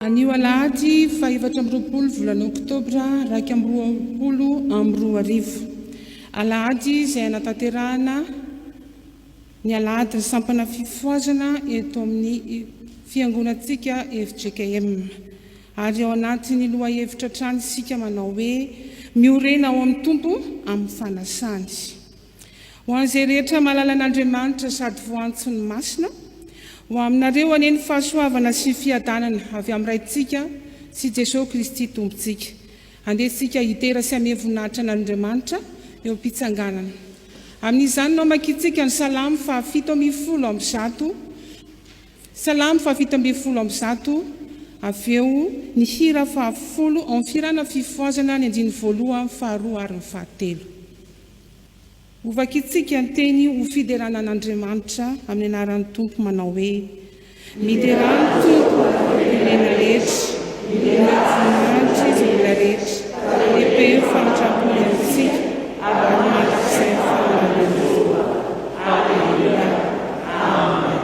Anio alahady fa 4 volana oktobra 2022. Alahady izay anatanterahana ny alahady ny sampana fifohazana eto amin'ny fiangonantsika FJKM. Ary ao anatin'ny lohahevitra trano isika manao hoe miorena ao amin'ny tompo amin'ny fanasany. Ho an'izay rehetra mahalala an'Andriamanitra sady voantso ny masina, ho aminareo aneny fahasoavana sy fiadanana avy amin'ny raintsika sy Jesosy Kristy tompontsika. Andesika hitera sy ame voninahitra an'Andriamanitra eo am-pitsanganana. Amin'izany no makitsika ny salamo fa 7:100, salamo fa 7:100, aveo ny hira fa 10 amin'ny firana fifohazana ny andiny voalohany faharoa ary ny fahatelo. Hovakitsika ny teny ho fiderana an'Andriamanitra amin'ny anaran'ny Tompo manao hoe miderany Tompo ilena rehetra, ilena voninahitra izy olona rehetra, lehibe fanatrapony amintsika ary mandrakizay fahalalana. Alleluia. Amen.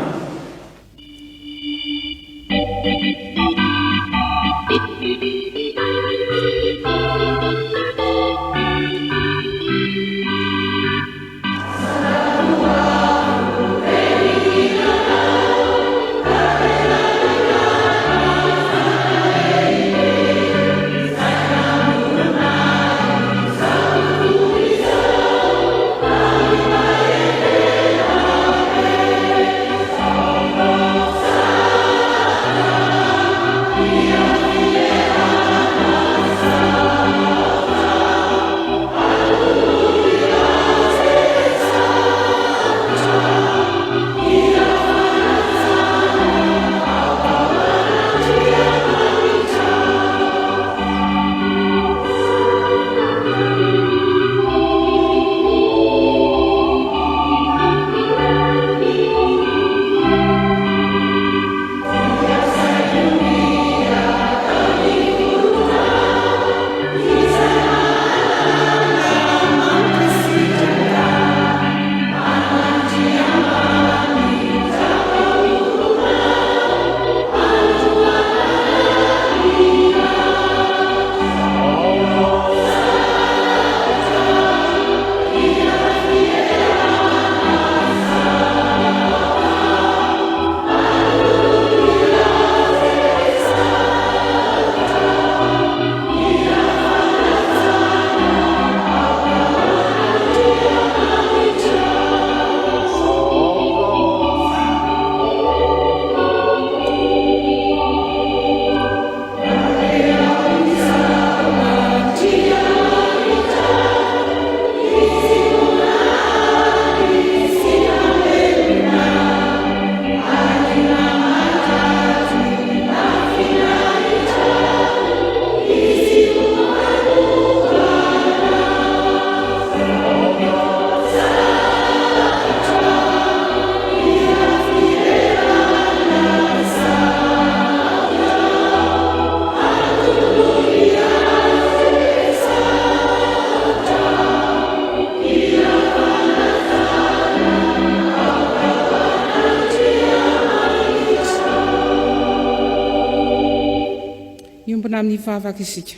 Amin'ny vavaka isika.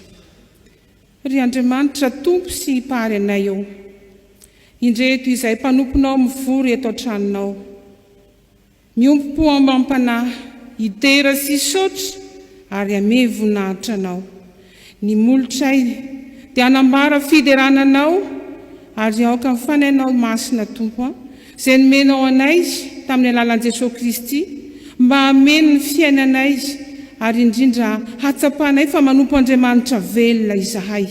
Ry Andriamanitra Tompo sy Mpahary anay eo, indreto izay mpanomponao mivory eto an-tranonao, miompo ambam-panahy, hitera sy saotra ary ame voninahitra anao. Ny molotray dia hanambara fiderananao ary aoka ny fanainao masina Tompo, izay nomenao anay tamin'ny alalan'i Jesosy Kristy mba hameno ny fiainanay ary indrindra hatsapanay fa manompo Andriamanitra velona izahay.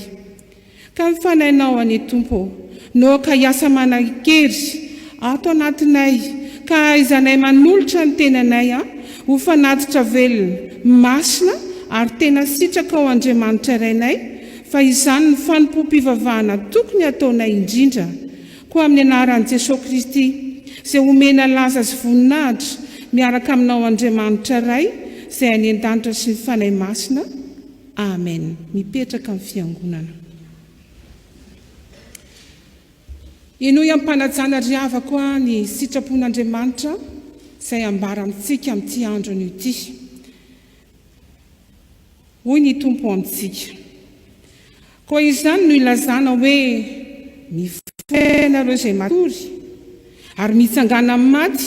Ka mifanainao ane Tompo, no ka hiasa manankery ato anatinay, ka izanay manolotra ny tenanay ho fanatitra velona, masina ary tena sitraka ao Andriamanitra irainay, fa izany ny fanompoam-pivavahana tokony ataonay indrindra, koa amin'ny anaran'i Jesosy Kristy, izay omena laza sy voninahitra miaraka aminao Andriamanitra iray, izay any an-danitra sy ny fanahy masina. Amen. Mipetraka amin'ny fiangonana. Inoy ampanajana riava koa ny sitrapon'Andriamanitra izay ambara amintsika amin'ity andro ity. hoy ny tompo amintsika. Koa izany no ilazana hoe mifainareo izay matory ary mitsangana amin'ny maty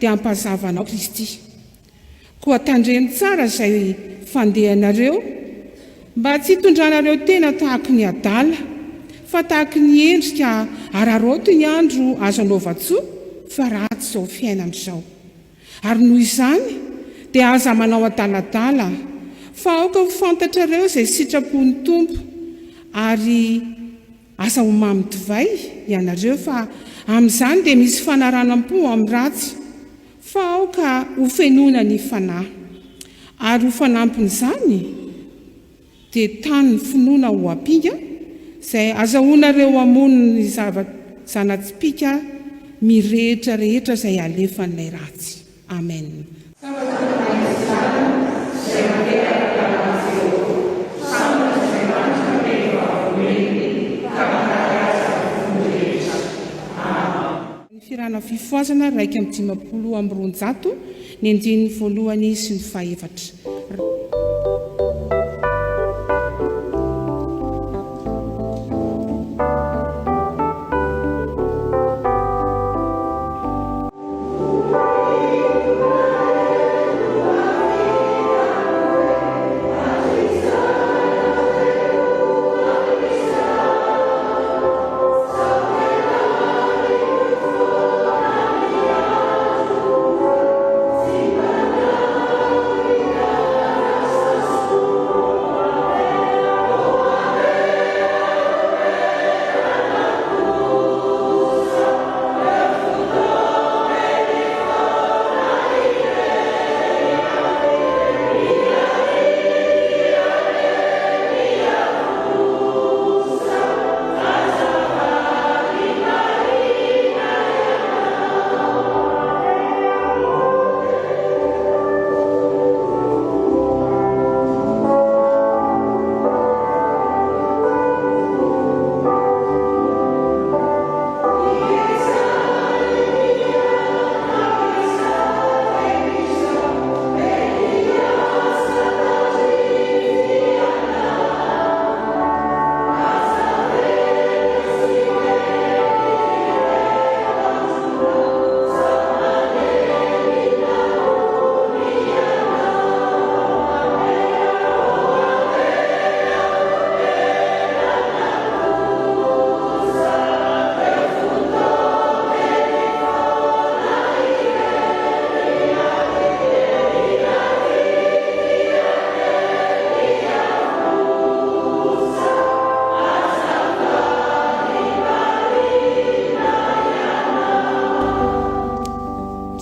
dia ampahazavanao Kristy. Koa tandreny tsara izay fandehanareo mba tsy hitondranareo tena tahaka ny adala fa tahaka ny endrika araroto ny andro azo anaova-tsoa fa ratsy izao fiainana izao. Ary noho izany dia aza manao adaladala fa aoka ho fantatrareo izay sitrapon'ny tompo ary asa ho mamy divay ianareo fa amin'izany dia misy fanaranam-po amin'ny ratsy fa aoka ho fenona ny fanahy. Ary ho fanampin'izany dia tany ny finoana ho ampinga izay azahoanareo hamono ny zanatsipika mirehetra rehetra izay alefan'ilay ratsy. Amen. Fotoana Fifohazana 1:5 ny andininy voalohany sy ny fahaefatra.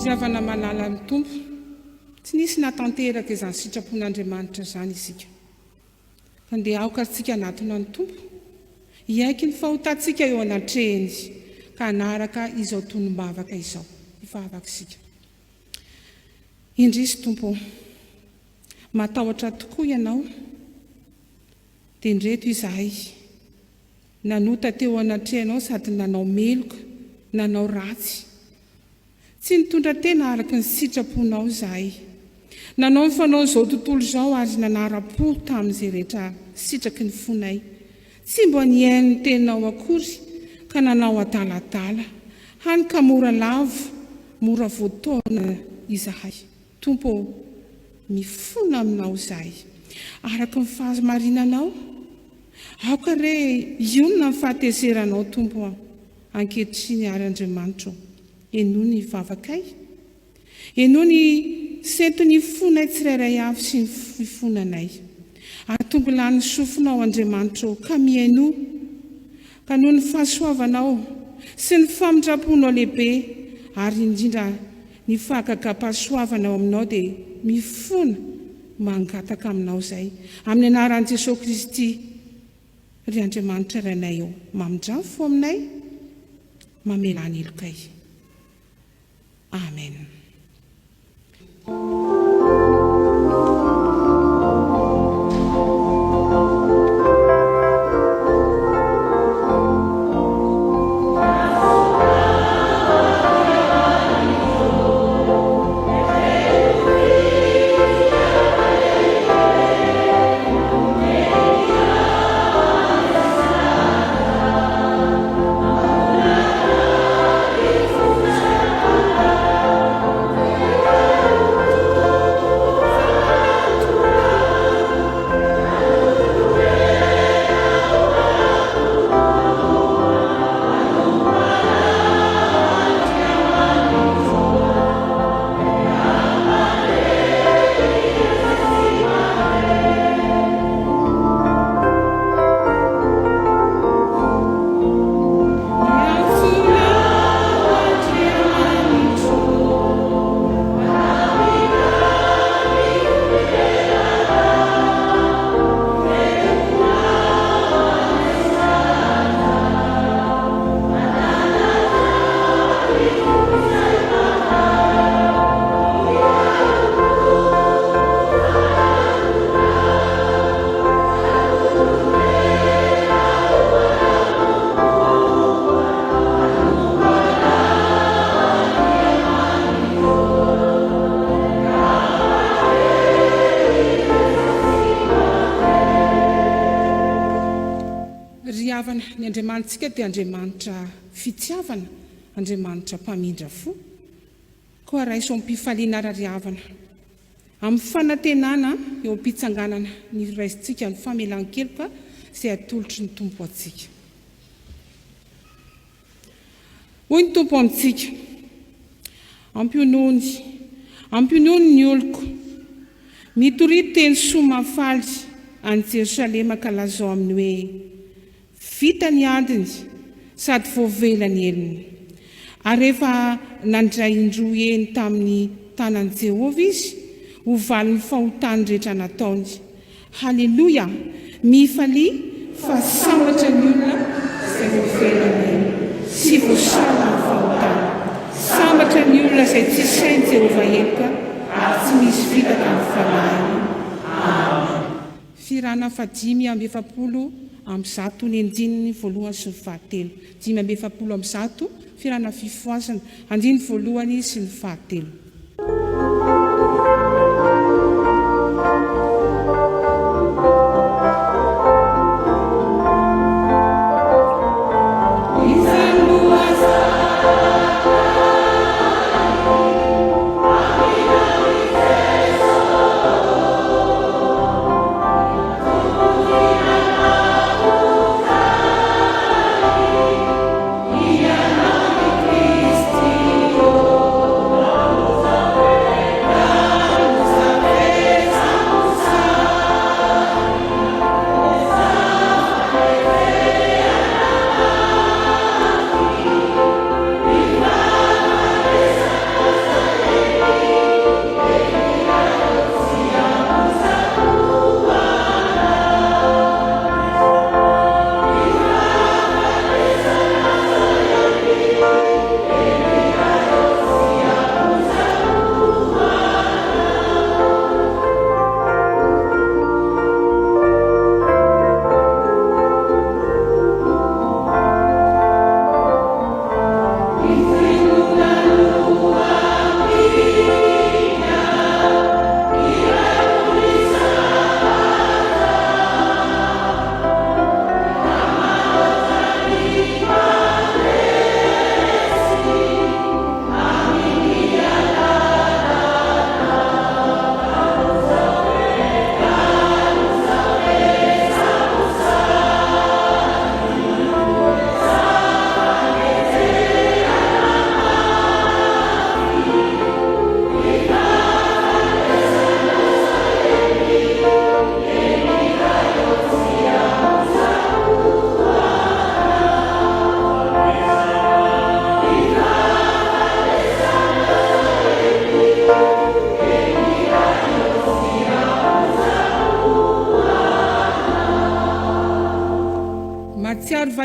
Fiavana malala ny tompo, tsy nisy natanteraka izany sitrapon'Andriamanitra izany isika. Fa ndia aoka tsika anatona ny tompo, iaiky ny fahotantsika eo anatrehany ka anaraka izao tonom-bavaka izao, ivavaka isika. Indrisy tompo, matahotra tokoa ianao, dia ndreto izahay, nanota teo anatrehanao sady nanao meloka, nanao ratsy. Tsy nitondra tena araka ny sitraponao izahay. Nanao ny fanao izao tontolo izao ary nanara-po tamin'izay rehetra sitraky ny fonay. Tsy mbo niaino ny tenao akory ka nanao adaladala. Hany ka mora lavo, mora voataona izahay. Tompo, mifona aminao izahay. Araka ny fahamarinanao, aoka re ionona ny fahatezeranao tompo ankehitriny ary Andriamanitra. Eno ny vavakay, eno ny sento ny fonay tsirairay avy sy ny fifonanay. Atongo lany sofinao Andriamanitra ka miaino, ka noho ny fahasoavanao sy ny famindraponao lehibe ary indrindra ny fahagagam-pahasoavanao aminao dia mifona mangataka aminao izay. Amin'ny anaran'i Jesosy Kristy, ry Andriamanitra iranay eo, mamindrano fo aminay, mamela ny elokay. Amen. Andriamanitsika dia Andriamanitra fitiavana, Andriamanitra mpamindra fo. Koa raiso am-pifaliana rariavana. Amin'ny fanantenana eo am-pitsanganana ny raisitsika ny famelan-keloka izay atolotry ny tompo atsika. Hoy ny tompo amintsika, ampionony ny oloko, mitorito teny soa mafaly any Jerosalema ka lazao aminy hoe vita ny adiny sady voavela ny eliny. Ary rehefa nandray indroa eny tamin'ny tanan'i Jehovah izy, ho valy ny fahotany rehetra nataony. Halleluja! Mifalia fa sambatra ny olona izay voavela ny eliny sy voasarona ny fahotany. Sambatra ny olona izay tsy sainy Jehovah eloka ary tsy misy vitaka ny falahany. Amen. Firana fadimy amby efapolo amby zato ny andininy voalohany sy ny fahatelo. Dimy amby efapolo amby zato, firana fifohazana, andiny voalohany sy ny fahatelo.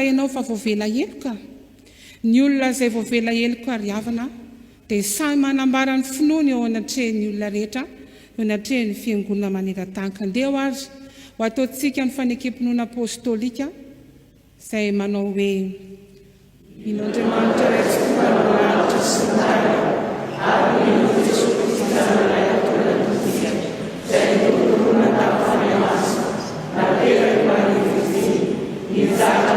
Ianao fa voavela eloka. Ny olona izay voavela eloka ariavana dia samy manambara ny finoany eo anatrehan'ny olona rehetra, eo anatrehan'ny fiangonana maneran-tany. Andeo ary ho ataontsika ny fanekem-pinoana apôstôlika izay manao hoe Andriamanitra iray tokoa no lanitra sy ny tany, ary ny Jesosy Kristy zanany ataonantsika izay nitoroana tamin'ny fanamasina nateraka ho an'ny Kristy nizaka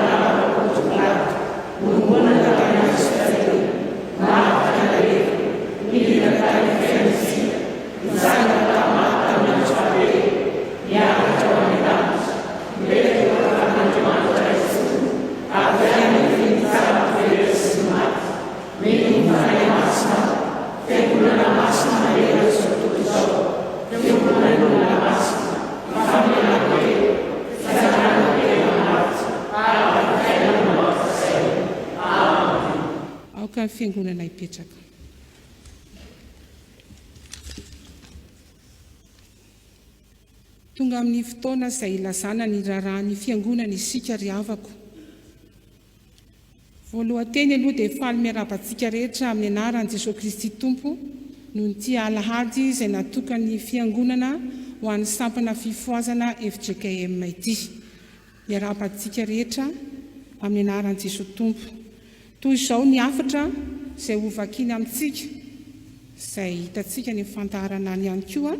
fiangonana ipetraka. Tonga amin'ny fotoana izay ilazana ny rarahan'ny fiangonana isika riavako. Voalohanteny aloha dia faly miarabantsika rehetra amin'ny anaran'i Jesosy Kristy Tompo noho ny alahady izay natokany fiangonana ho an'ny sampana Fifohazana FJKM ity. Miarabantsika rehetra amin'ny anaran'i Jesosy Tompo. Toy izao ny hafatra izay ho vakiana amintsika, izay hitantsika ny fantarana any ihany koa.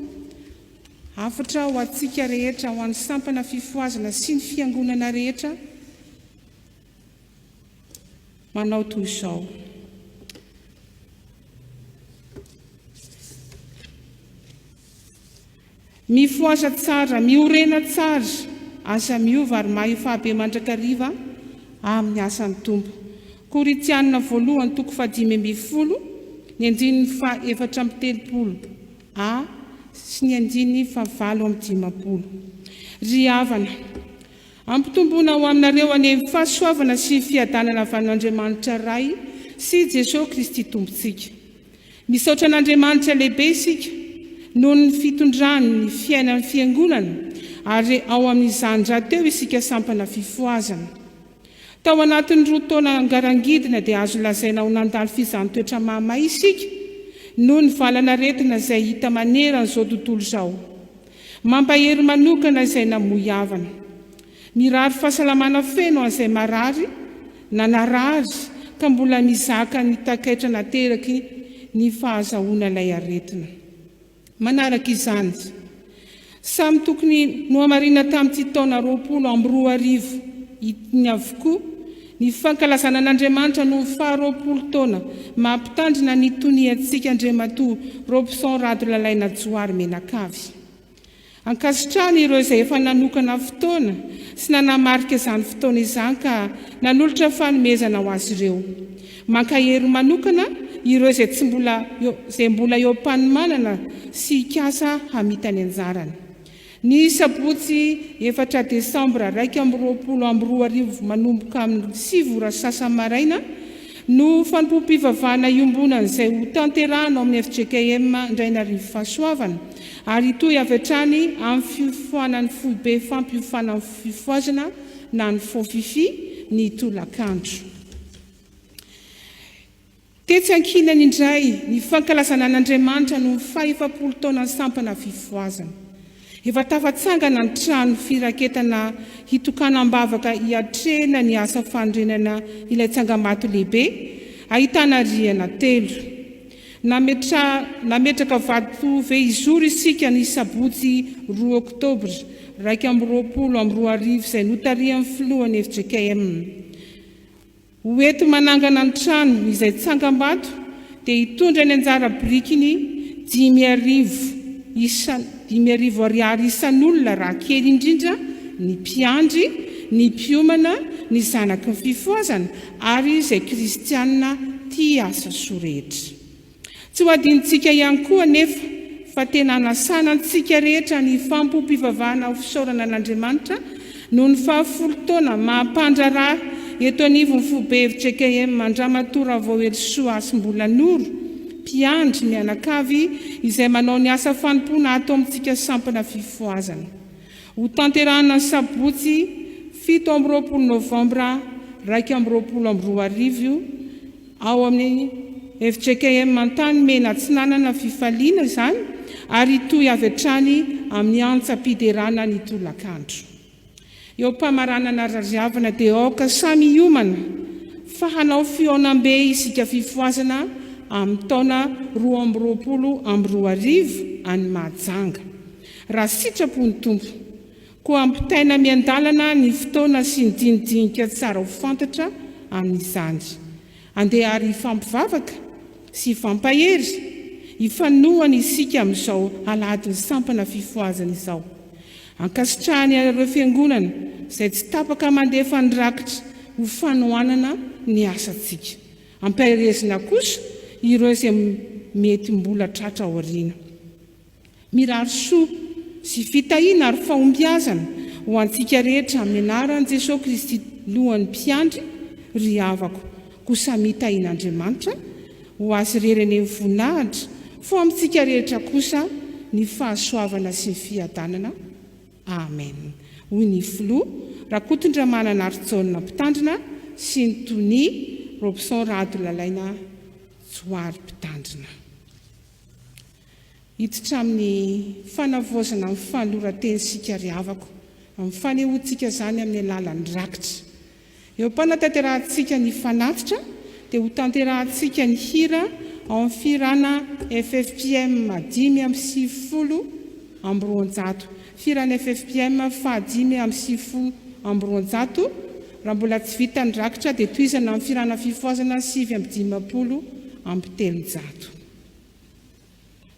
Hafatra ho antsika rehetra ho an'ny sampana Fifohazana sy ny fiangonana rehetra manao toy izao. Mifoaza tsara, miorena tsara, asa miova ary Rohy Fb mandrakariva amin'ny asan'ny tompo. Korintianina voalohany 5:20, ny andininy 4:30 a sy ny andininy 5:50. Ry havana, ampitombona ho aminareo any fahasoavana sy fiadanana avy an'Andriamanitra Ray sy Jesosy Kristy tompontsika. Misaotra an'Andriamanitra lehibe isika noho ny fitondrany ny fiainan'ny fiangonana ary ao amin'izany rahateo isika sampana fifohazana. Tao anatin'ny 2 taona angarangidina dia azo lazaina ho nandalo fizaham-toetra mahamay isika noho ny valana retina izay hita manera n'izao tontolo izao. Mampahery manokana izay namoy havana. Mirary fahasalamana feno an'izay marary na narary ka mbola mizaka ny takaitra nateraky ny fahazahoana ilay aretina. Manaraka izany, samy tokony nohamarina tamin'ity taona 2020 ny avokoa ny fankalazana an'Andriamanitra no 20 taona mampitandrina ny toniantsika Andriamatoa Rohy-Nalaina Joary menakavy. Ankasitrany ireo izay efa nanokana fotoana sy nanamarika izany fotoana izany ka nanolotra fanomezana ho azy ireo. Mankahery manokana ireo izay mbola eo am-panomanana sy ikasa hamitany anjarany. Ny sabotsy 4 Desambra 2020 manomboka amin'ny 7 sasa maraina no Fotoampivavahana iombonana izay ho tanterahana amin'ny FJKM indraina rivo fahasoavana ary toy avy hatrany amin'ny Fifohana FB fampiofanana Fifohazana na ny FTV ny tolakandro. Tetsy ankinany indray ny fankalazana an'Andriamanitra no 50 taona sampana fifohazana. Efa tafatsangana ny trano firaketana hitokanam-bavaka hiatrena ny asa fandrenana ilay tsangambato lehibe, ahitana rihana 3. Nametraka vato veizoro isika ny sabotsy 2 Oktobra 2020 izay notarian'ny filohan'ny FJKM. Hoeto manangana ny trano izay tsangambato dia hitondra ny anjara birikiny 5,000 ariary isan'olona raha kely indrindra ny mpiandry, ny mpiomana, ny zanaky ny fifohazana ary izay kristianina tia asa soa rehetra. Tsy ho adinitsika ihany koa nefa fa tena nasanantsika rehetra ny fampiompivavahana ho fisaorana an'Andriamanitra noho ny 10 taona mahampandraraha eto anivon'ny FTV-FJKM mandramatora voahery soa sy mbola noro mpiandry mianakavy izay manao ny asa fanompoana atao amintsika sampana fifohazana. Ho tanterahana sabotsy 7 Novambra 2020 ao amin'ny FJKM mantany mena Atsinanana fifaliana izany ary toy avy hatrany amin'ny antsa-piderana ny tolakandro. Eo mpamaranana rariavana dia aoka samy iomana fa hanao fionam-be isika fifohazana amin'ny taona 2020 any Mahajanga. Raha sitrapony tompo, koa ampitaina miandalana ny fotoana sy ny dinidinika tsara ho fantatra amin'izany. Andeha ary fampivavaka sy fampahery ifanohany isika amin'izao aladiny sampana fifohazana izao. Ankasitrahany ireo fiangonana izay tsy tapaka mandefa ny rakitra ho fanohanana ny asantsika. Ampahirezina kosa ireo izay mety mbola tratra aoriana. Mirary soa sy fitahiana ary fahombiazana ho antsika rehetra amin'ny anaran'i Jesosy Kristy lohan'ny mpiandry ry havako kosa mitahian'Andriamanitra ho azy rereny voninahitra fo amintsika rehetra kosa ny fahasoavana sy ny fiadanana. Amen. Hoy ny filoha Rakotondramana Artsaonina mpitandrina sy ny tony Rohy-Nalaina Joary mpitandrina. Hiditra amin'ny fanavozana amin'ny fanoratensika ry havako, amin'ny fanehoantsika zany amin'ny alalan'ny rakitra. Eo mpanatanterahantsika ny fanatitra dia ho tanterahantsika ny hira ao amin'ny firana FFPM 5:70. Firana FFPM 5:70 raha mbola tsy vita ny rakitra dia toizana amin'ny firana fifohazana 5:50 ampy 300.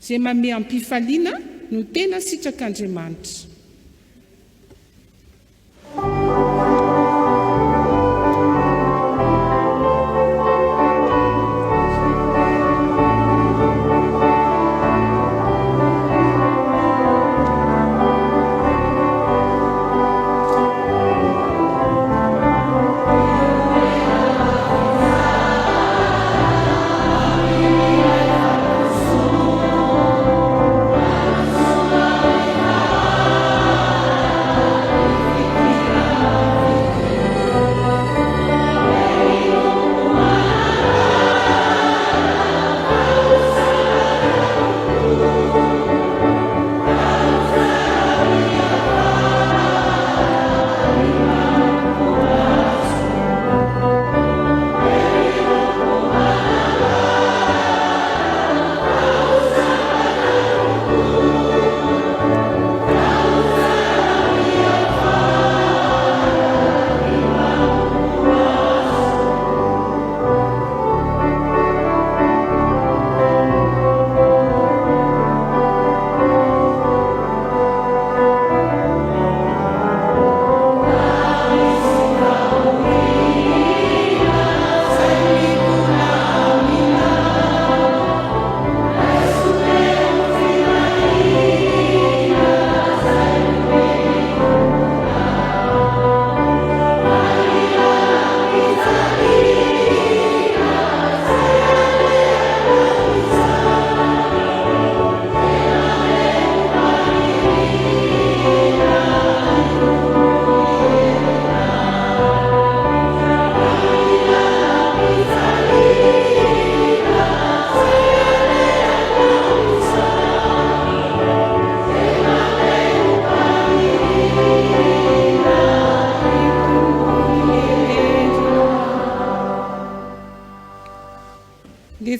Izay manome ampifaliana no tena sitrak'Andriamanitra.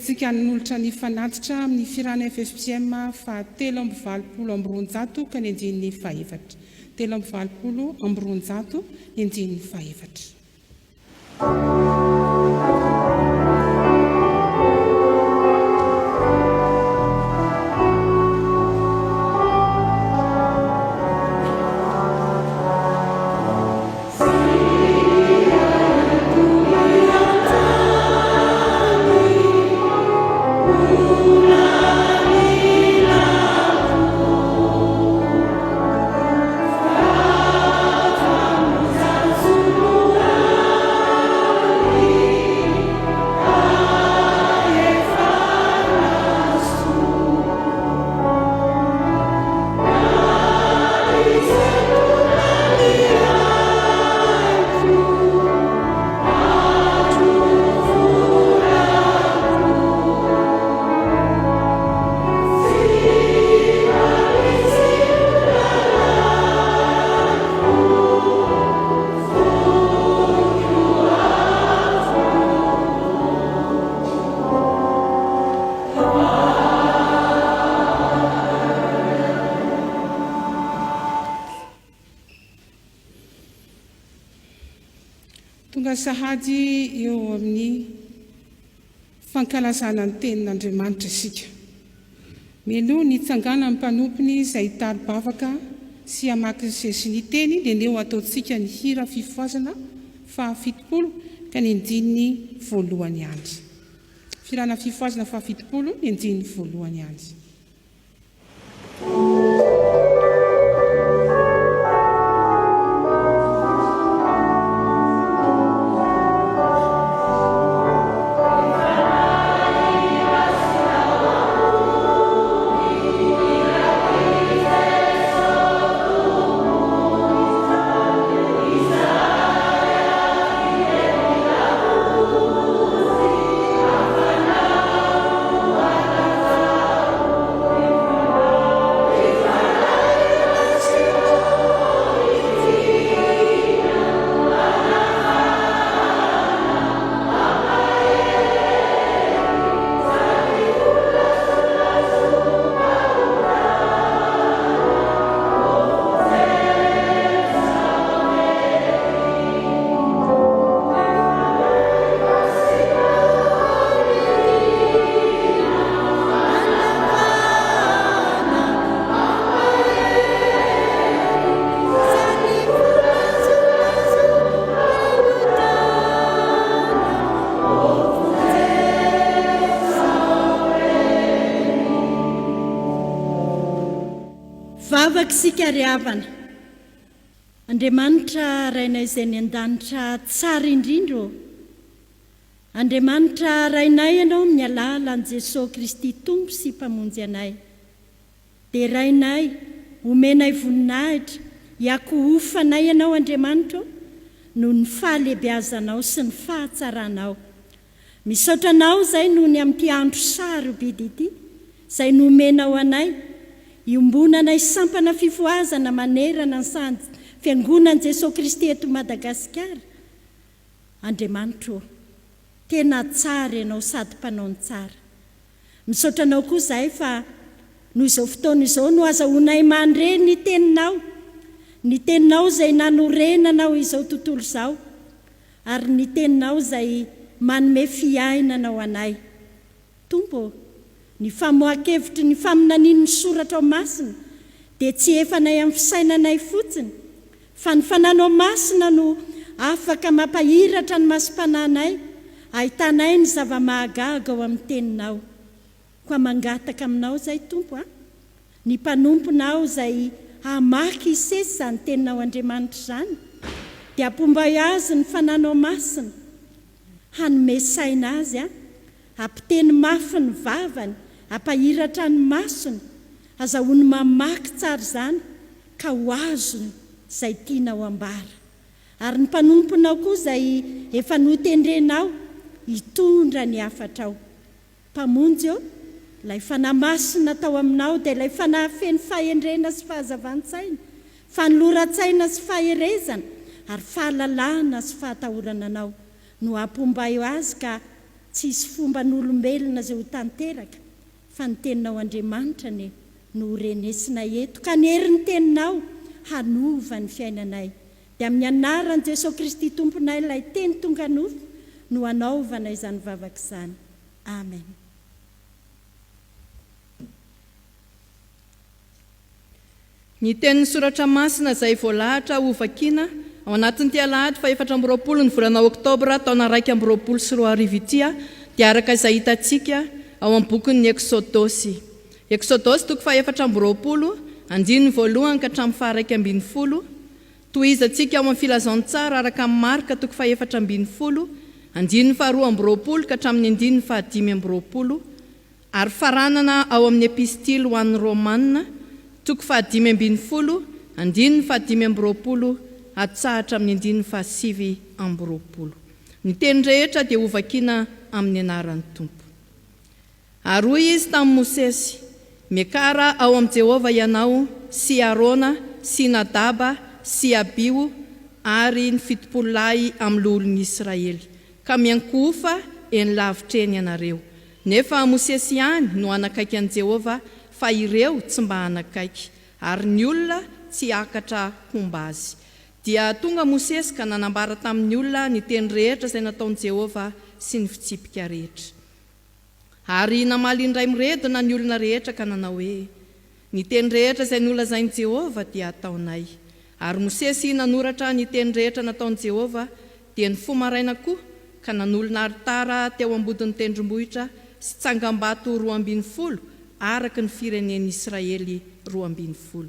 Tsika nolotra ny fanatitra amin'ny firana FFJKM fa 3:20 ka ny andininy faefatra. 3:20 ny andininy faefatra. Tonga sahady eo amin'ny fankalazana ny tenin'Andriamanitra isika. Melo ny tsangana amin'ny mpanompony izay tari-bavaka sy hamaky sy ny teny dia neo ataontsika ny hira fifohazana fa 70 ka ny andininy voalohany andro. Firana fifohazana fa 70 ny andininy voalohany andro. Mivavaka isika ry havana. Andriamanitra rainay izay ny an-danitra tsara indrindra. Andriamanitra rainay ianao amin'ny alalan'i Jesosy Kristy Tompo sy mpamonjy anay. Dia rainay omenay voninahitra iako ofanay ianao Andriamanitra noho ny fahalehibiazanao sy ny fahatsaranao. Misaotra anao izay noho ny amin'ity andro sarobidy ity izay nomenao anay iombonanay sampana fifohazana manerana ny fiangonan'i Jesosy Kristy eto Madagasikara. Andriamanitra, tena tsara ianao sady mpanao ny tsara. Misaotra anao koa izay fa noho izao fotoana izao no azahoanay mandre ny teninao izay nanorenanao izao tontolo izao, ary ny teninao izay manome fiainanao anay. Tompo, ny famohan-kevitry ny faminaniany ny soratra ao masina dia tsy efanay amin'ny fisainanay fotsiny, fa ny fananao masina no afaka mampahiratra ny masom-pananay, ahitanay ny zava-mahagaga ao amin'ny teninao. Koa mangataka aminao izay Tompo, ny mpanomponao izay hamaky isesy izany teninao Andriamanitra izany, dia hampombay azy ny fananao masina, hanome saina azy, hampiteny mafy ny vavany, hampahiratra ny masony, azahoany mamaky tsara izany ka ho azony izay tianao ambara. Ary ny mpanomponao koa izay efa notendrenao hitondra ny afatrao. Mpamonjy eo, ilay fanahy masina tao aminao dia ilay fanahy feno fahendrena sy fahazavantsaina, fanoloran-tsaina sy faherezana, ary fahalalana sy fahatahorana anao no hampombay azy ka tsisy fomba n'olombelona izay ho tanteraka, fa ny teninao Andriamanitra no renesina eto, ka ny herin'ny teninao hanova ny fiainanay. Dia amin'ny anaran'i Jesosy Kristy Tomponay ilay teny tonga nofo no hanaovana izany vavaka izany. Amen. Ny tenin'ny soratra masina izay voalahatra ho vakiana ao anatin'ity alahady fa 4 ny volana Oktobra taona 2024 dia araka izay hitantsika ao amin'ny bokin'ny Eksodosy. Eksodosy toko fa 4 andiny voalohany ka hatramin'ny faha 12. Tohizantsika ao amin'ny filazantsara araka amin'ny Marka toko fa 4 andiny faha 12 ka hatramin'ny andiny faha 5. Ary faranana ao amin'ny epistily ho an'ny Romanina toko fa 5 andiny faha 5 hatsahatra amin'ny andiny faha 7. Ny teny rehetra dia ho vakiana amin'ny anaran'ny Tompo. Ary hoy izy tamin'i Mosesy, miakara ao amin'i Jehova ianao sy Arona sy Nadaba sy Abio ary ny 70 lahy amin'ny olon'ny Israely, ka miankofa eny lavitra eny ianareo. Nefa Mosesy ihany no anakaiky an'i Jehova, fa ireo tsy mba anakaiky, ary ny olona tsy akatra homba azy. Dia tonga Mosesy ka nanambara tamin'ny olona ny teny rehetra izay nataon'i Jehova sy ny fitsipika rehetra. Ary namaly indray miredona ny olona rehetra ka nanao hoe, ny teny rehetra izay nolazain'i Jehova dia ataonay. Ary Mosesy nanoratra ny teny rehetra nataon'i Jehova, dia ny fomaraina koa ka nanolona aritara teo ambodin'ny tendrombohitra sy tsangambato 12 araka ny firenen'ny Israely 12.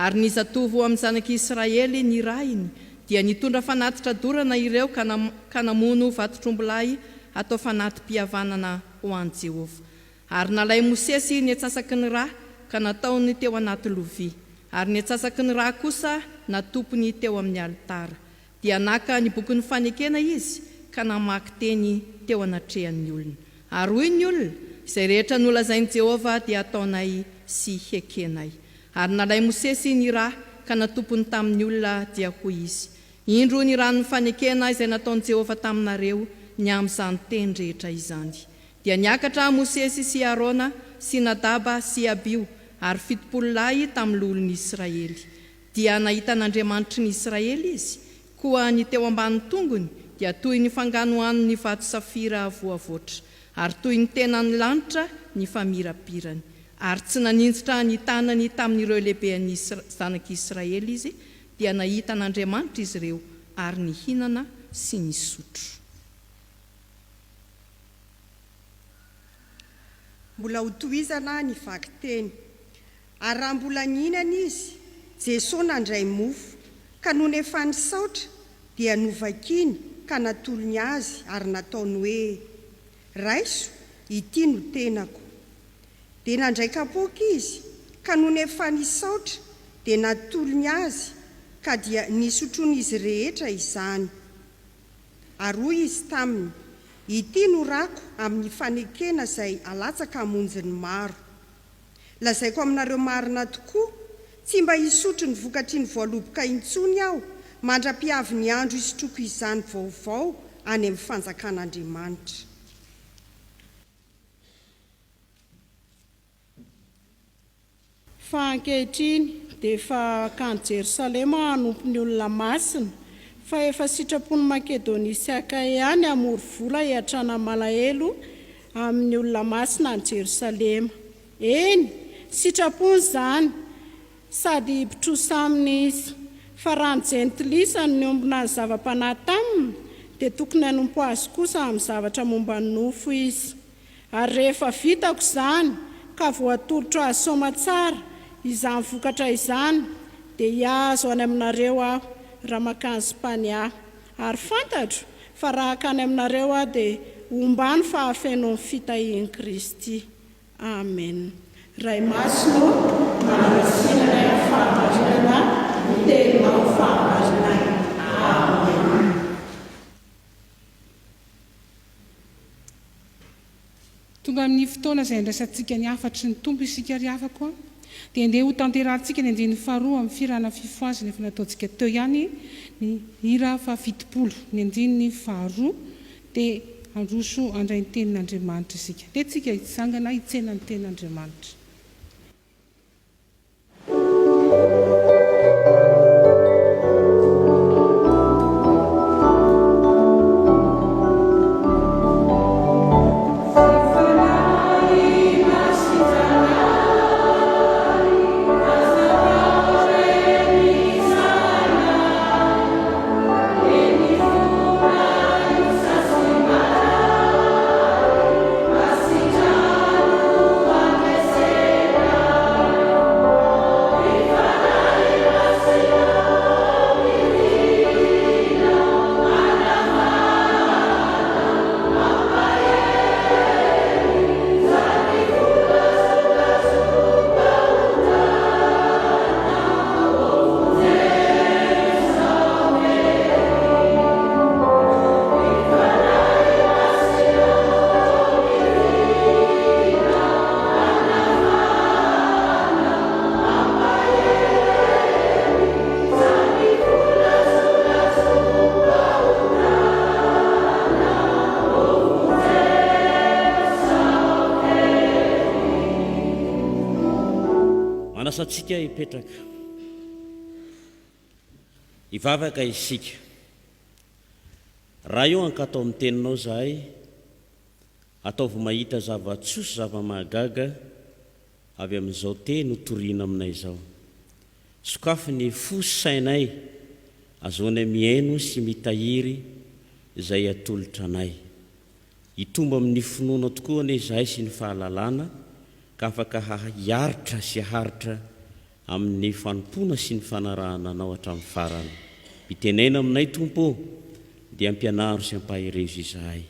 Ary ny zatovo amin'ny zanak'Israely ny rahiny dia nitondra fanatitra dorana ireo ka namono vatotrombolay atao fanatim-pihavanana ho an'i Jehova. Ary nalay Mosesy ny atsasaky ny rà ka nataony teo anaty lovia, ary ny atsasaky ny rà kosa natopony teo amin'ny alitara. Dia naka ny bokin'ny fanekena izy ka namaky teny teo anatrehan'ny olona. Ary hoy ny olona, izay rehetra nolazain'i Jehova dia ataonay sy hekenay. Ary nalay Mosesy ny rà ka natopony tamin'ny olona dia hoy izy, indro ny ranon'ny fanekena izay nataon'i Jehova taminareo ny amin'izany teny rehetra izany. Dia niakatra Mosesy sy Arona sy Nadaba sy Abio ary 70 lahy tamin'ny olon'ny Israely. Dia nahita n'Andriamanitry ny Israely izy, koa ny teo ambanin'ny tongony dia toy ny fanganohano ny vato safira voavoatra, ary toy ny tenan'ny lanitra ny famirapirany. Ary tsy naninjitra ny tanany tamin'ireo lehiben'ny zanak'Israely izy, dia nahita n'Andriamanitra izy ireo ary ny hinana sy ny sotro. Mbola ho tohizana ny vaky teny. ary raha mbola nihinana izy Jesosy nandray mofo ka noho ny efa nisaotra dia novakiny ka natolony azy ary nataony hoe raiso ity no tenako. Dia nandray kapoaka izy ka noho ny efa nisaotra dia natolony azy ka dia nisotroan'izy rehetra izany. Ary hoy izy taminy, ity no rako amin'ny fanekena izay alatsaka hamonjy ny maro. Lazaiko aminareo marina tokoa, tsy mba hisotro ny vokatry ny voaloboka intsony aho mandra-piavy ny andro isotroko izany vaovao any amin'ny fanjakan'Andriamanitra. Fa ankehitriny dia efa akany Jerosalema hanompo ny olona masina, fa efa sitrapony Makedonia sy Akaya ihany amory vola hiatrana malahelo amin'ny olona masina any Jerosalema. Eny, sitrapony izany sady hipitrosa aminy izy, fa raha ny jentilisany ny ombona ny zava-panahy taminy dia tokony hanompo azy kosa amin'ny zavatra momba ny nofo izy. Ary rehefa vitako izany ka voatolotra azy soma tsara izany vokatra izany dia hiazo any aminareo aho raha makany Spania. Ary fantatro fa raha akany aminareo aho dia ombany fahafenon'ny fitahian'i Kristy. Amen. Ray masino manasinay fahamarina mitenao fahamarina. Amen. Tonga amin'ny fotoana izay andraisantsika ny afatry ny tompo isika ry afako dia andeha ho tanterahantsika ny andiny faharoa amin'ny firana Fifohazana efa nataontsika teo ihany ny hira fahafitopolo ny andiny faharoa dia androso andray ny tenin'Andriamanitra isika. Dia tsika hitsangana hitsena ny tenin'Andriamanitra. Atsika hipetraka hivavaka isika. Raha io ankatao amin'ny teninao zahay, ataovy mahita zava-tsoso zava-mahagaga avy amin'izao teny hotoriana aminay izao. Sokafy ny fo sainay azoana miaino sy mitahiry izay atolotra anay. Hitomba amin'ny finoana tokoa ane zahay sy ny fahalalana ka afaka hiaritra sy haritra amin'ny fanompona sy ny fanarahana anao hatramin'ny farany. Itenena aminay Tompo dia ampianaro sy ampahirezo izahay.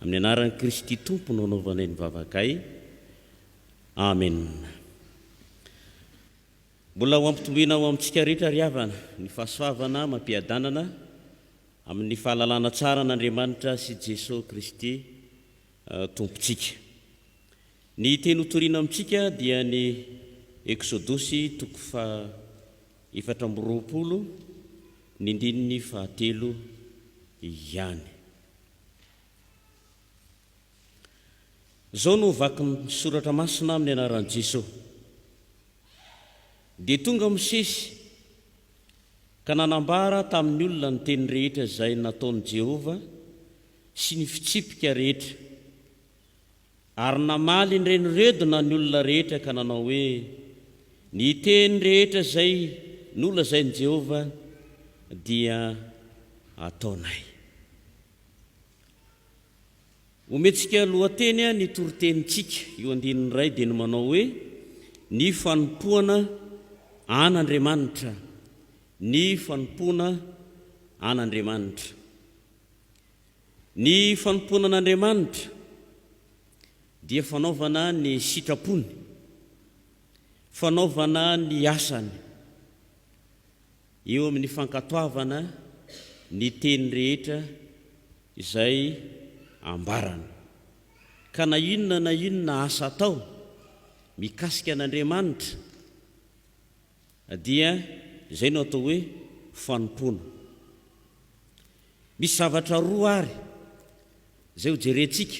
Amin'ny anaran'i Kristy Tompo no anaovanay ny vavakay. Amen. Mbola ho ampitomboina ao amintsika rehetra ry havana ny fahasoavana mampiadanana amin'ny fahalalana tsara n'Andriamanitra sy Jesosy Kristy Tompontsika. Ny teny hotoriana amintsika dia ny Exodosy toko 4:20 ny andininy 3 ihany. Zao no vaky misoratra masina amin'ny anaran'i Jesosy. Dia tonga Mosesy ka nanambara tamin'ny olona ny teny rehetra izay nataon'i Jehovah sy ny fitsipika rehetra, ary namaly ny renoredona ny olona rehetra ka nanao hoe ny teny rehetra izay nolazain'i Jehovah dia ataonay. Ometsika lohateny ny toritenitsika io andininy ray dia ny manao hoe ny fanompoana an'Andriamanitra, ny fanompoana an'Andriamanitra. Ny fanompoana an'Andriamanitra dia fanaovana ny sitrapony, fanaovana ny asany, eo amin'ny fankatoavana ny teny rehetra izay ambarana. Ka na inona asa atao mikasika an'Andriamanitra dia izay no atao hoe fanompoana. Misy zavatra roa ary izay ho jerentsika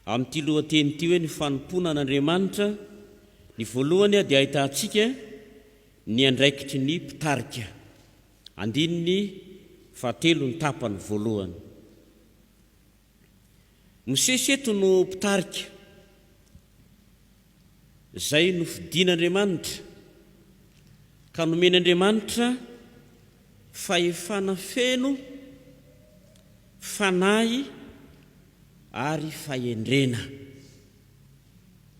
amin'ity lohateny ity hoe ny fanompoana an'Andriamanitra. Ny voalohany dia ahitantsika ny andraikitry ny mpitarika, andininy 7 ny tapany voalohany. Mosesy eto no mpitarika, izay no fidin'Andriamanitra ka nomen'Andriamanitra fahefana feno, fanahy ary fahendrena.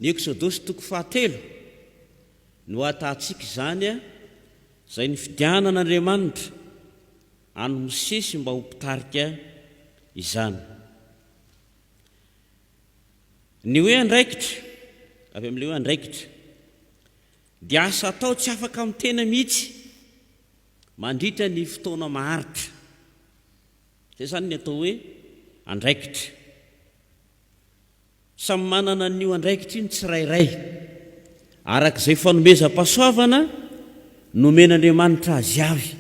Ny Exodosy 7 no atantsika izany izay ny fidianan'Andriamanitra any Mosesy mba ho mpitarika izany. Ny hoe andraikitra, avy amin'ilay hoe andraikitra, dia asa atao tsy afaka amin'ny tena mihitsy mandritra ny fotoana maharitra. Izay zany ny atao hoe andraikitra. Samy manana n'io andraikitra iny tsirairay, arak'izay fanomezam-pahasoavana nomen'Andriamanitra azy avy.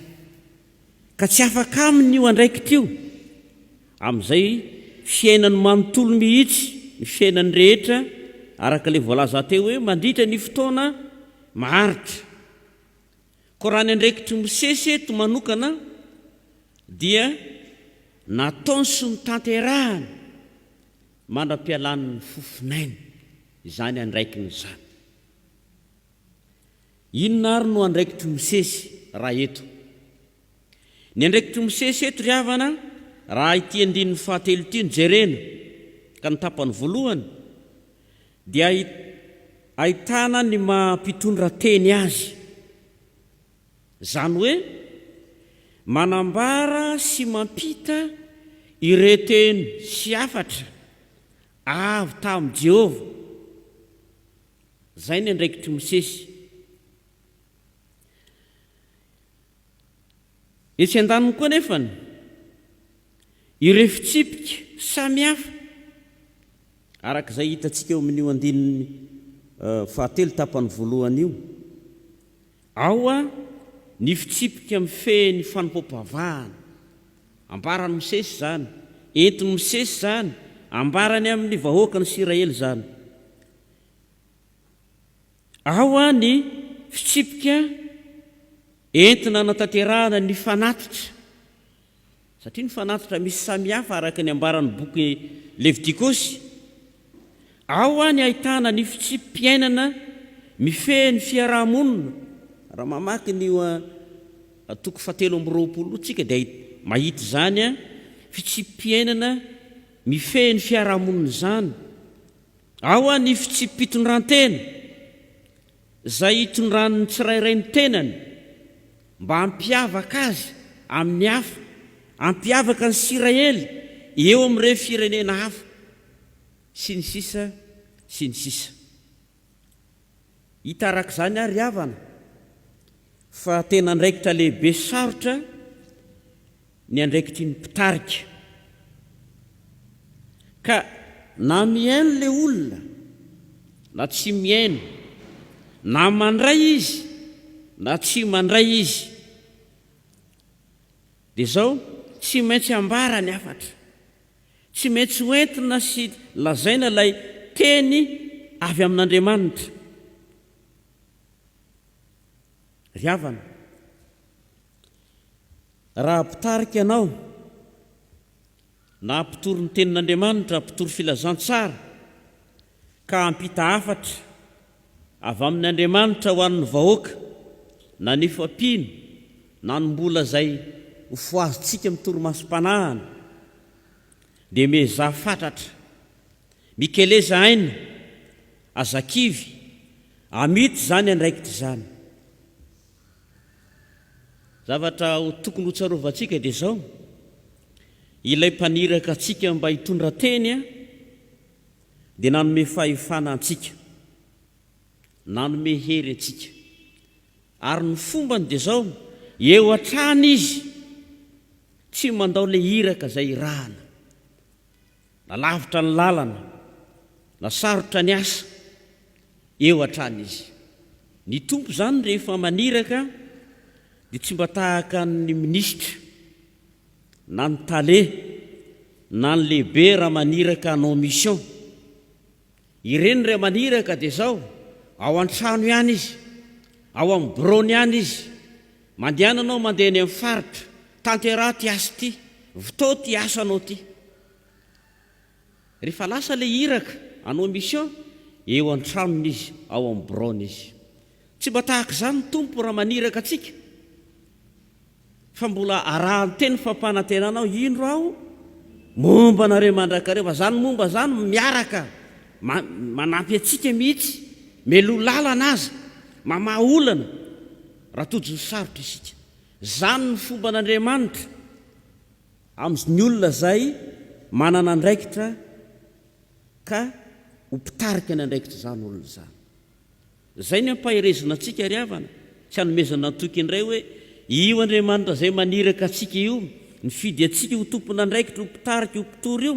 Ka tsy afaka amin'io andraikitra io, amin'izay fiainany manontolo mihitsy ny fiainany rehetra, araka ilay voalaza teo hoe mandritra ny fotoana maharitra. Ko raha ny andraikitry Mosesy eto manokana dia nataony sy ny tanterahany mandram-pialan'ny fofinainy, izany andraikiny izany. Inona ary no andraikitry Mosesy raha eto? Ny andraikitry Mosesy eto ry havana, raha ity andininy 7 ity no jerena ka ny tapany voalohany, dia ahitana ny mampitondra teny azy, zany hoe manambara sy mampita ireteny sy afatra avy tamin'i Jehova. Zay ny andraikitry Mosesy. Etsy an-daniny koa nefany, ireo fitsipika samihafa, arak'izay hitantsika eo amin'io andininy 7 tapany voalohany io. Ao ny fitsipika mifehy ny fanompam-pavahana, ambarany Mosesy zany, entiny Mosesy zany, ambarany amin'ny vahoaka ny Israely zany. Ao ny fitsipika entina natanterahana ny fanatitra, satria ny fanatitra misy samihafa araka ny ambarany boky Levitikosy. Ao ny ahitana ny fitsipim-piainana mifehy ny fiarahamonina. Raha mamaky ny 7:20 tsika dia mahita zany fitsipim-piainana mifehy ny fiarahamonina zany. Ao ny fitsipim-pitondran-tena izay hitondran'ny tsirairay ny tenany mba hampiavaka azy amin'ny hafa, hampiavaka ny Israely eo amin'ireo firenena hafa, sy ny sisa sy ny sisa. Hita arak'izany ary havana fa tena andraikitra lehibe sarotra ny andraikitry ny mpitarika. Ka na miaino le olona na tsy miaino, na mandray izy na tsy mandray izy, dia zao tsy maintsy ambara ny afatra, tsy maintsy hoentina sy lazaina ilay teny avy amin'Andriamanitra. Ry havana, raha mpitarika anao na mpitory ny tenin'Andriamanitra, mpitory filazantsara, ka ampita afatra avy amin'ny Andriamanitra ho an'ny vahoaka, na ny fampiana na ny mbola zay ho foazitsika mitoromasom-panahana, dia mezah fatratra, mikeleza aina, azakivy, amity zany andraikitra zany. Zavatra tokony ho tsarovantsika dia zao, ilay mpaniraka antsika mba hitondra teny dia nanome fahefana antsika, nanome hery antsika. Ary ny fombany dia zao, eo atrany izy tsy mandao le iraka zay irahana, na lavitra ny lalana, na sarotra ny asa, eo atrany izy. Ny tompo zany rehefa maniraka dia tsy mba tahaka ny minisitra, na ny tale, na ny lehibe raha maniraka anao mission. Ireny raha maniraka dia zao, ao an-trano ihany izy, ao amin'ny brony ihany izy, mandehananao mandeha any amin'ny faritra, tanteraha ty asa ty, votao ty asanao ty. Rehefa lasa le iraka anao mission, eo an-tranony izy, ao amin'ny brony izy. Tsy mba tahaka zany ny tompo raha maniraka atsika, fa mbola arahany teny fampanantenanao, indro aho momba nareo mandrakareo, zany momba zany miaraka manampy atsika mihitsy, melo lalana aza, mamaolana raha tojo sarotra isika. Zany ny fomba n'Andriamanitra amin'ny olona zay manana andraikitra ka hopitarika ny andraikitra zany olona zany. Zay ny ampahirezana atsika ry havana, tsy hanomezana toky indray hoe io Andriamanitra zay maniraka atsika io, nifidy atsika ho tompon'andraikitra, ho pitarika, ho mpitory io,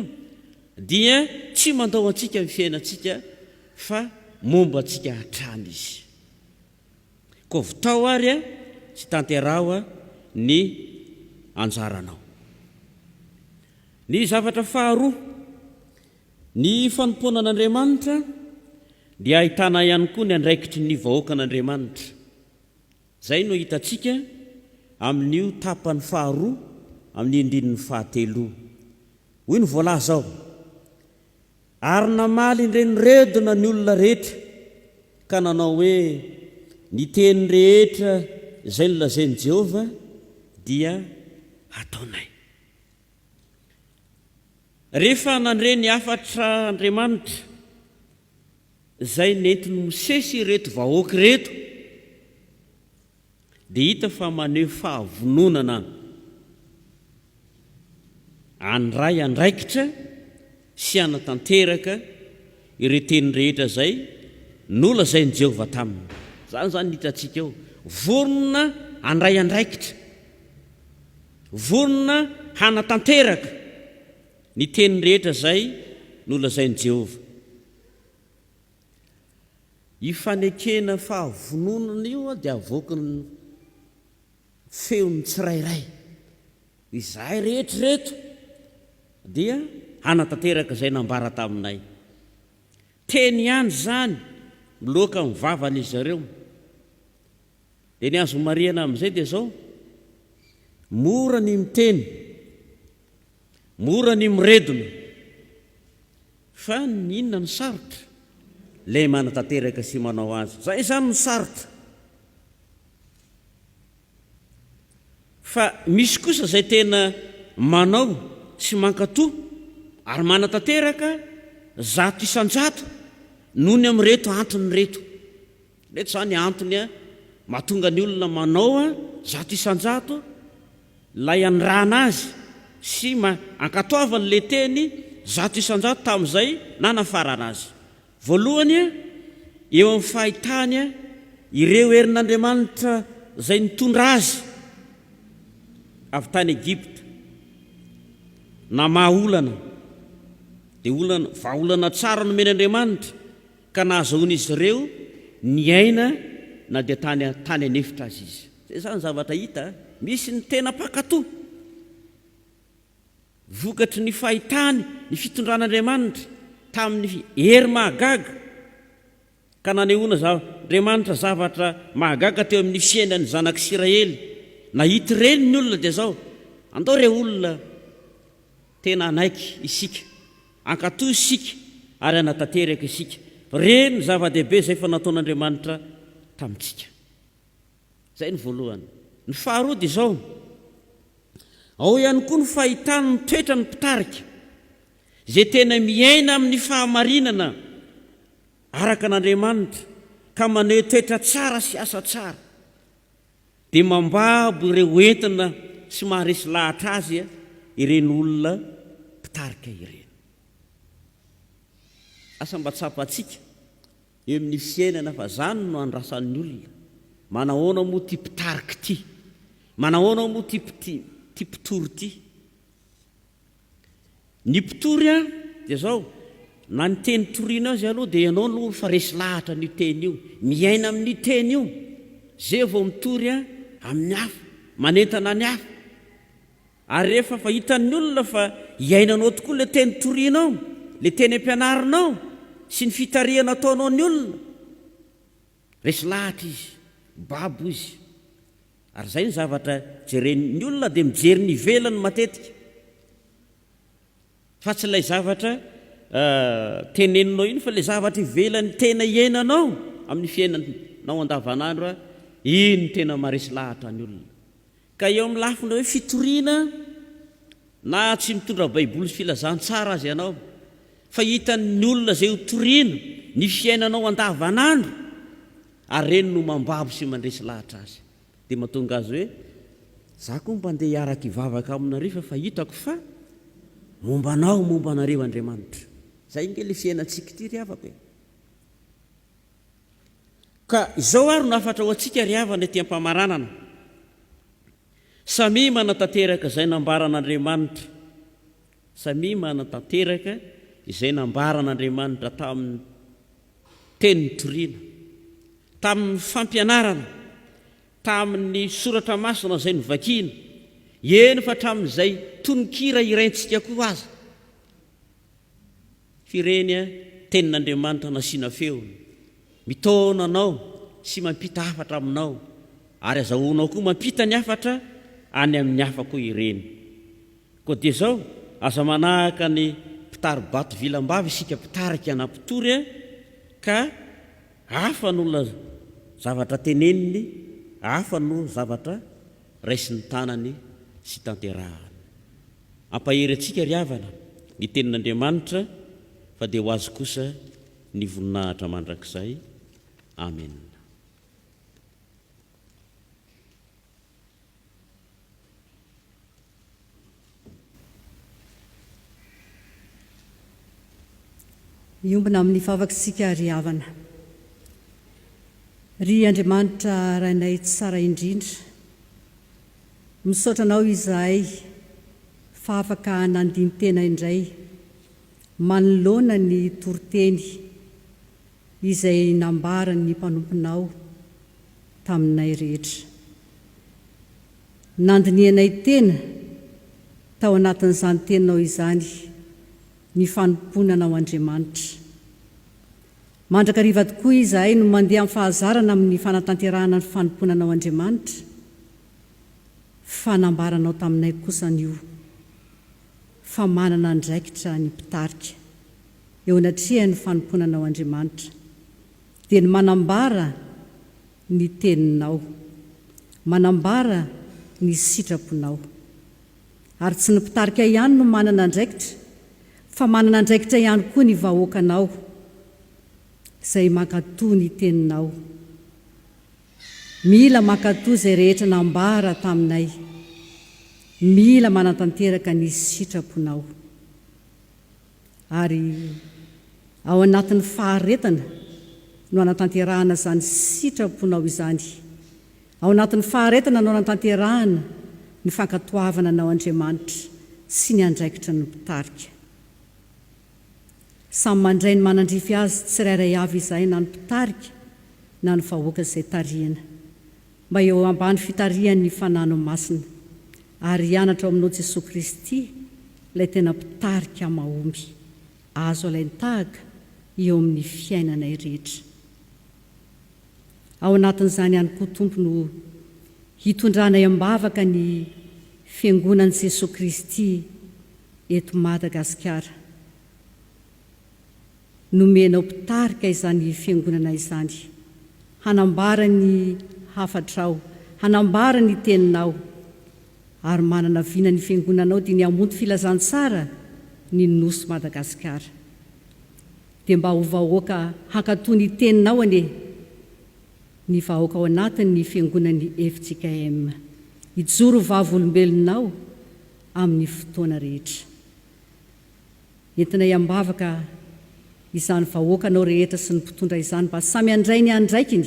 dia tsy mandao atsika amin'ny fiainantsika fa momba atsika hatrany izy. Ko vitao ary tsy tanteraho ny anjaranao. Ny zavatra faharoa, ny fanompoana an'Andriamanitra dia ahitana ihany koa ny andraikitry ny vahoaka an'Andriamanitra. Zay no hitantsika amin'io tapany faharoa, amin'ny andininy fahatelo. Hoy ny voalaza ao, ary namaly ireny redona ny olona rehetra, ka nanao hoe ny teny rehetra izay nolazain'i Jehova dia ataonay. Rehefa nandreny afatra Andriamanitra zay nentiny misesy reto vahoaka reto, dia hita fa maneho fahavononana andray andraikitra sy anatanteraka ireteny rehetra zay nolazain'i Jehova taminy. Zany hitantsika eo, vorona andray andraikitra, vorona hanatanteraka ny teny rehetra zay nolazain'i Jehova. Ifanekena fahavononana io dia avoaka ny feony tsirairay. Izay rehetra reto dia hanatanteraka zay nambara taminay. Teny ihany zany miloaka amin'ny vavan'izy ireo. Dia ny azo mariana amin'izay dia zao, mora ny miteny, mora ny miredona, fa ny inona ny sarotra? Lay manatanteraka sy manao azy. Zay zany ny sarotra. Fa misy kosa zay tena manao sy mankatoa ary manatanteraka zato isan-jato noho ny amin'reto antony reto. Reto zany antony mahatonga ny olona manao zato isan-jato, lay andrana azy sy ankatoavany le teny zato isan-jato tamin'izay nanafarana azy. Voalohany, eo amin'ny fahitany ireo herin'Andriamanitra zay nitondra azy avy tany Egypta, na mahaolana, dia vahaolana tsara nomen'Andriamanitra ka nahazoan'izy ireo ny aina na dia tany anefitra azy izy. Zay zany zavatra hita, misy ny tena pakatoa, vokatry ny fahitany ny fitondran'Andriamanitra tamin'ny hery mahagaga, ka nanehoana Andriamanitra zavatra mahagaga teo amin'ny fiainan'ny zanak'Israely. Nahity reny ny olona dia zao, andao re olona tena anaiky isika, ankatoa isika ary anatanteraka isika. Reny zava-dehibe zay fa nataon'Andriamanitra tamintsika. Zay ny voalohany. Ny faharoa dia zao, ao ihany koa ny fahitany ny toetra ny mpitarika zay tena miaina amin'ny fahamarinana araka an'Andriamanitra ka maneho toetra tsara sy asa tsara dia mambabo ireo entina sy maharesy lahatra azy ireny olona mpitarika ireny. Asa mba tsapantsika eo amin'ny fiainana fa zany no andrasan'ny olona. Manahoana moa ty mpitarika ity? Manahoana moa ty mpitory ity? Ny mpitory dia zao, na ny teny toriana azy aloha dia ianao no fa resy lahatra ny teny io, miaina amin'ny teny io. Zay vao mitory amin'ny hafa, manentana ny hafa. Ary rehefa fa hitan'ny olona fa iainanao tokoa ilay teny torianao, ilay teny ampianarinao sy ny fitariana ataonao ny olona, resy lahatra izy, babo izy. Ary zay ny zavatra jeren'ny olona dia mijery ny velany matetika. Fa tsy ilay zavatra teneninao iny fa ilay zavatra ivelany tena iainanao amin'ny fiainanao andavanandro, iny tena maresy lahatra ny olona. Ka eo amin'ny lafina hoe fitoriana, na tsy mitondra baiboly sy filazantsara azy ianao, fa hitan'ny olona zay ho toriana ny fiainanao andavanandro, ary reny no mambabo sy mandresy lahatra azy. Dia mahatonga azy hoe, za koa mba andeha hiaraka hivavaka aminareo fa hitako fa mombanao, mombanareo Andriamanitra. Zay nge le fiainantsika ity ry havako. Ka izao ary no afatra ho antsika ry havana ety ampamaranana. Samy manatanteraka izay nambaran'Andriamanitra. Samy manatanteraka izay nambaran'Andriamanitra tamin'ny teny toriana, tamin'ny fampianarana, tamin'ny soratra masina izay novakiana, eny fa hatramin'izay tononkira iraintsika koa aza. Fireny tenin'Andriamanitra nasiana feony, mitaona anao sy mampita hafatra aminao, ary azahoanao koa mampita ny hafatra any amin'ny hafa koa ireny. Koa dia zao aza manahaka ny mpitary bato vilam-bava isika mpitarika na mpitory, ka hafa no zavatra teneniny, hafa no zavatra raisin'ny tanany sy tanterahany. Ampahery antsika ry havana ny tenin'Andriamanitra, fa dia ho azy kosa ny voninahitra mandrakizay. Amen. Iombona amin'ny favaksika ry havana. Ry Andriamanitra rainay tsara indrindra, misaotra anao izahay fa afaka nandiny tena indray manoloana ny toriteny izay nambarany mpanomponao taminay rehetra. Nandinianay tena tao anatin'izany teninao izany ny fanomponanao Andriamanitra. Mandrakariva tokoa izahay no mandeha amin'ny fahazarana amin'ny fanatanterahana ny fanomponanao Andriamanitra, fa nambaranao taminay kosa an'io fa manana andraikitra ny mpitarika eo anatrehany fanomponanao Andriamanitra, dia ny manambara ny teninao, manambara ny sitraponao. Ary tsy ny mpitarika ihany no manana andraikitra, fa manana andraikitra ihany koa ny vahoakanao izay mankatoa ny teninao. Mila mankatoa izay rehetra nambara taminay, mila manatanteraka ny sitraponao. Ary ao anatin'ny faharetana no anatanterahana izany sitraponao izany. Ao anatin'ny faharetana no anatanterahana ny fankatoavana anao Andriamanitra sy ny andraikitra ny mpitarika. Samy mandray ny manandrify azy tsirairay avy izay, na ny mpitarika na ny vahoaka izay tariana, mba eo ambany fitarian'ny fanano masina, ary hianatra ao aminao Jesosy Kristy ilay tena mpitarika mahomby, azo alainy tahaka eo amin'ny fiainanay rehetra. Ao anatin'izany ihany koa Tompo no hitondranay ambavaka ny fiangonan'i Jesosy Kristy eto Madagasikara. Nomenao mpitarika izany fiangonana izany, hanambara ny hafatrao, hanambara ny teninao, ary manana vina ny fiangonanao dia ny hamonto filazantsara ny nosy Madagasikara. Dia mba ho vahoaka hankatoa ny teninao anie, ny vahoaka ao anatin'ny fiangonany FJKM, ijoro vavolombelonao amin'ny fotoana rehetra. Entina iambavaka izany vahoakanao rehetra sy ny mpitondra izany mba samy andray ny andraikiny,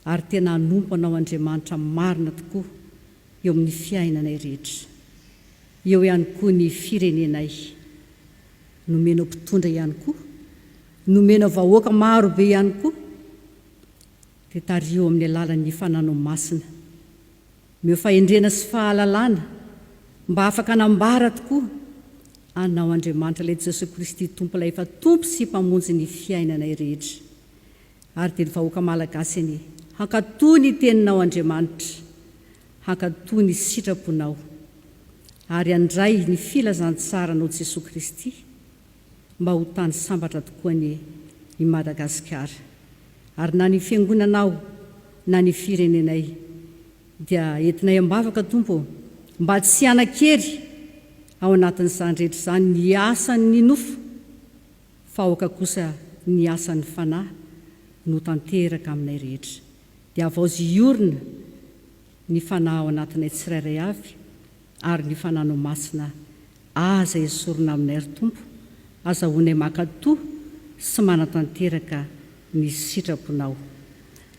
ary tena hanompo anao Andriamanitra marina tokoa eo amin'ny fiainanay rehetra. Eo ihany koa ny firenenay, nomenao mpitondra ihany koa, nomenao vahoaka maro be ihany koa, dia tario amin'ny alalan'ny fanano masina, meo fahendrena sy fahalalana mba afaka hanambara tokoa anao Andriamanitra ilay Jesosy Kristy Tompo, ilay efa tompo sy mpamonjy ny fiainanay rehetra. Ary dia ny vahoaka malagasy any, hankatoy ny teninao Andriamanitra, hankatoy ny sitraponao, ary andray ny filazantsara-nao Jesosy Kristy mba ho tany sambatra tokoa ny Madagasikara. Ary na ny fiangonanao na ny firenenay dia entinay ambavaka Tompo mba tsy hanan-kery ao anatin'izany rehetra izany ny asan'ny nofo, fa aoka kosa ny asan'ny fanahy no tanteraka aminay rehetra. Dia avaozy iorina ny fanahy ao anatinay tsirairay avy, ary ny fanano masina aza esorina aminay ry Tompo, azahoanay mankatoa sy manatanteraka ny sitraponao.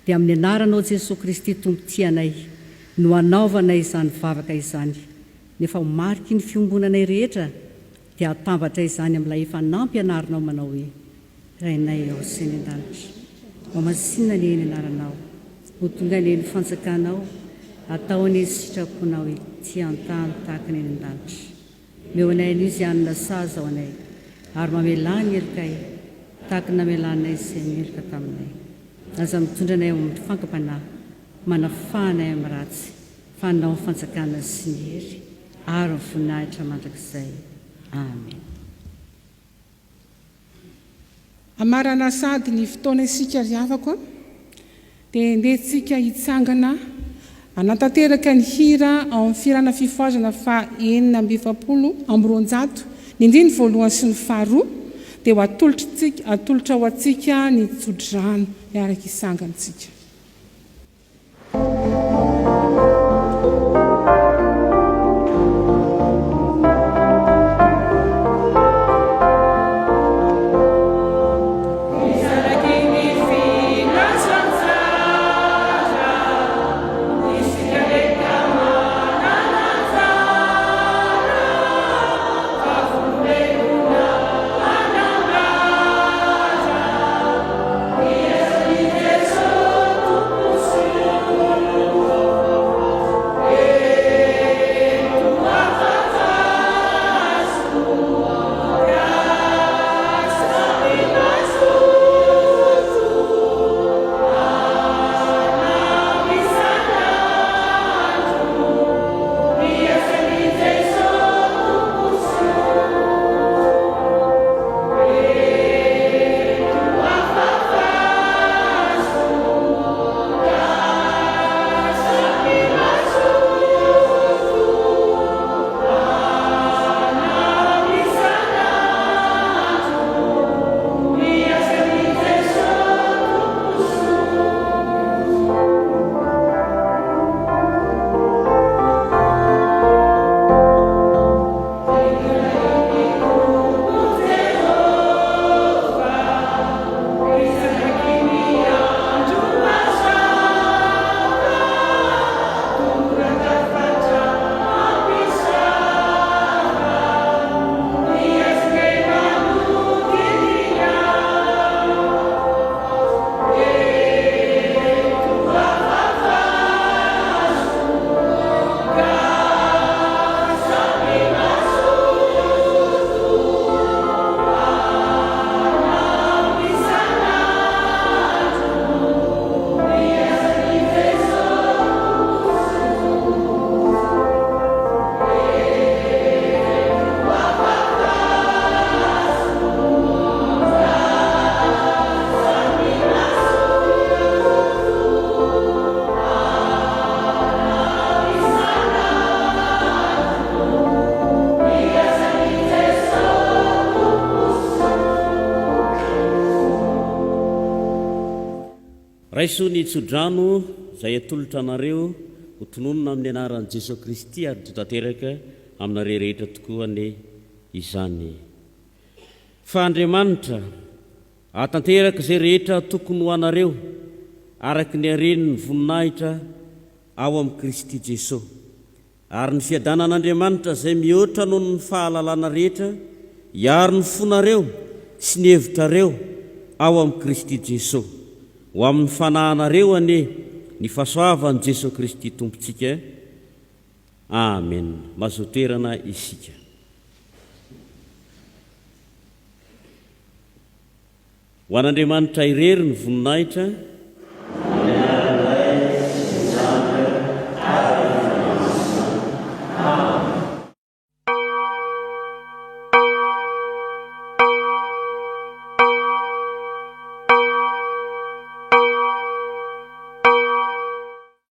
Dia amin'ny anaranao Jesosy Kristy Tompo tianay no anaovanay izany vavaka izany, nefa ho mariky ny fiombonanay rehetra, dia hatambatra izany amin'ilay efa nampy anarinao manao hoe: Rainay ao sy ny an-danitra, masinina ny eny anaranao, ho tonga ny eny fanjakanao, atao ny sitraponao ety an-tany tahaka ny eny an-danitra. Meo anay an'izy anina saza ao anay, ary mamelany elokay tahaka namelanay izay mieloka taminay. Aza mitondra anay ao amin'ny fankam-panahy, manafanay amin'ny ratsy, fanao ny fanjakana sy ny hery, ary ny voninahitra mandrakizay. Amen. Amarana sady ny fotoana isika riavako, dia ndehantsika hitsangana hanatanteraka ny hira ao amin'ny firana Fifohazana fa 420, ny indriny voalohany sy ny faharoa, dia ho atolotra ho antsika ny tsodrano miaraka isangantsika. Jesus. raiso ny tsodrano izay atolotra anareo ho tononona amin'ny anaran'i Jesosy Kristy ary totanteraka aminareo rehetra tokoa ny izany. Fa Andriamanitra hatanteraka izay rehetra tokony ho anareo araka ny hareniny voninahitra ao amin'ny Kristy Jesosy. Ary ny fiadanan'Andriamanitra izay mihoatra noho ny fahalalana rehetra hiaro ny fonareo sy ny hevitrareo ao amin'ny Kristy Jesosy, ho amin'ny fanahinareo ane ny fahasoavan'i Jesosy Kristy Tompontsika. Amen. Mahazo toerana isika. Ho an'Andriamanitra irery ny voninahitra